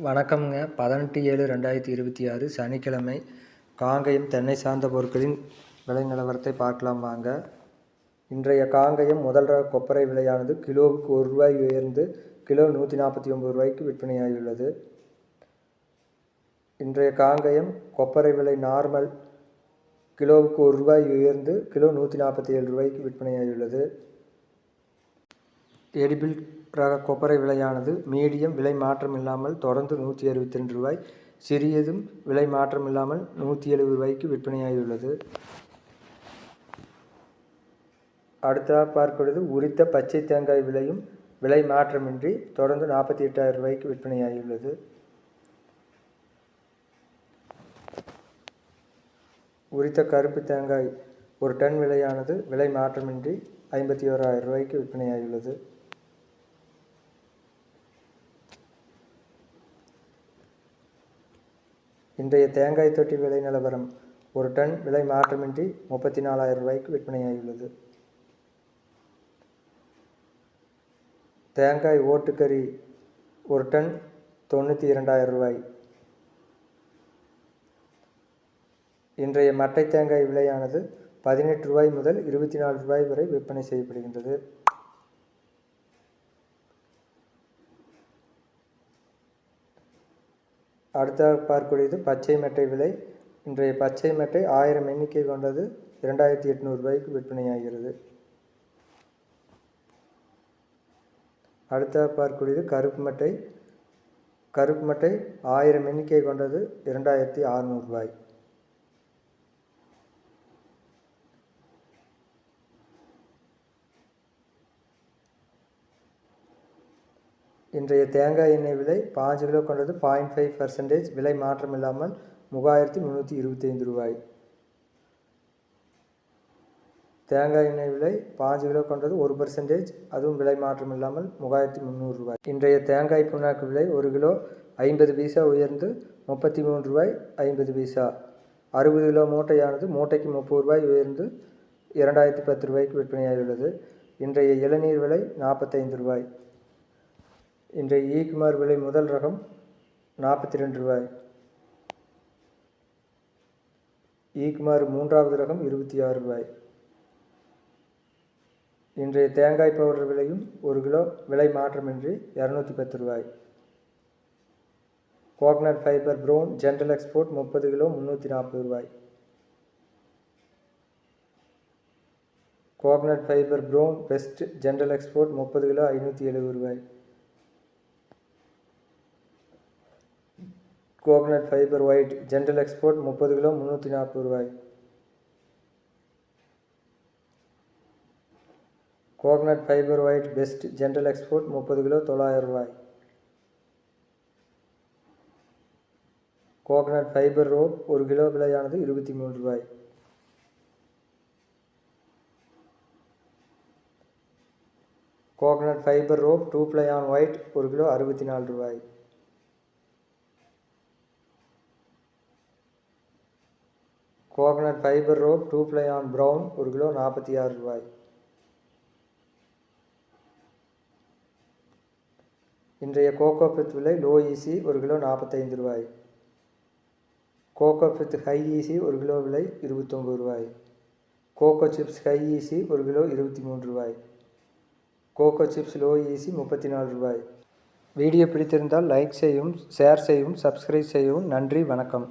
வணக்கம்ங்க. 18/7/2026 சனிக்கிழமை. காங்கயம் தென்னை சார்ந்த பொருட்களின் விலை நிலவரத்தை பார்க்கலாம் வாங்க. இன்றைய காங்கயம் முதல் ரக கொப்பரை விலையானது கிலோவுக்கு ₹1 உயர்ந்து கிலோ ₹149 விற்பனையாகியுள்ளது. இன்றைய காங்கயம் கொப்பரை விலை நார்மல் கிலோவுக்கு ₹1 உயர்ந்து கிலோ ₹147 விற்பனையாகியுள்ளது. எடிபிள் ரக கொப்பரை விலையானது மீடியம் விலை மாற்றமில்லாமல் தொடர்ந்து ₹162, சிறியதும் விலை மாற்றமில்லாமல் ₹170 விற்பனையாகியுள்ளது. அடுத்ததாக பார்க்கிறது உரித்த பச்சை தேங்காய் விலையும் விலை மாற்றமின்றி தொடர்ந்து ₹48,000 விற்பனையாகியுள்ளது. உரித்த கருப்பு தேங்காய் ஒரு டன் விலையானது விலை மாற்றமின்றி ₹51,000 விற்பனையாகியுள்ளது. இன்றைய தேங்காய் தொட்டி விலை நிலவரம் ஒரு டன் விலை மாற்றமின்றி ₹34,000 விற்பனையாகியுள்ளது. தேங்காய் ஓட்டுக்கறி ஒரு டன் ₹92,000. இன்றைய மட்டை தேங்காய் விலையானது ₹18 முதல் ₹24 வரை விற்பனை செய்யப்படுகின்றது. அடுத்ததாக பார்க்கக்கூடியது பச்சை மெட்டை விலை. இன்றைய பச்சை மெட்டை 1000 எண்ணிக்கை கொண்டது ₹2,800 விற்பனையாகிறது. அடுத்ததாக பார்க்கக்கூடியது கருப்பு மெட்டை. கருப்பு மெட்டை 1000 எண்ணிக்கை கொண்டது ₹2,600. இன்றைய தேங்காய் எண்ணெய் விலை 5 கிலோ கொண்டது 0.5% விலை மாற்றமில்லாமல் ₹3,325. தேங்காய் எண்ணெய் விலை 5 கிலோ கொண்டது 1%, அதுவும் விலை மாற்றமில்லாமல் ₹3,300. இன்றைய தேங்காய் புண்ணாக்கு விலை 1 கிலோ 50 பைசா உயர்ந்து ₹33.50. 60 கிலோ மூட்டையானது மூட்டைக்கு ₹30 உயர்ந்து ₹2,010 விற்பனையாகியுள்ளது. இன்றைய இளநீர் விலை ₹45. இன்றைய ஈக்குமார் விலை முதல் ரகம் ₹42. ஈக்குமார் மூன்றாவது ரகம் ₹26. இன்றைய தேங்காய் பவுடர் விலையும் 1 கிலோ விலை மாற்றமின்றி ₹210. Coconut fibre brown general export 30 kilo ₹340. Coconut fibre brown best general export 30 kilo ₹570. Coconut fibre white general export 30 kilo ₹340. Coconut fibre white best general export 30 kilo ₹900. Coconut fibre rope 1 kilo விலையானது ₹23. Coconut fibre rope 2 ply on white 1 kilo ₹64. Coconut fibre rope 2 ply on brown 1 kilo ₹46. இன்றைய coco பித் விலை low EC 1 kilo ₹45. Coco pith high EC 1 kilo விலை ₹29. Coco chips high EC 1 kilo ₹23. Coco chips low EC ₹34. Video பிடித்திருந்தால் like செய்யவும், share செய்யவும், subscribe செய்யவும். நன்றி, வணக்கம்.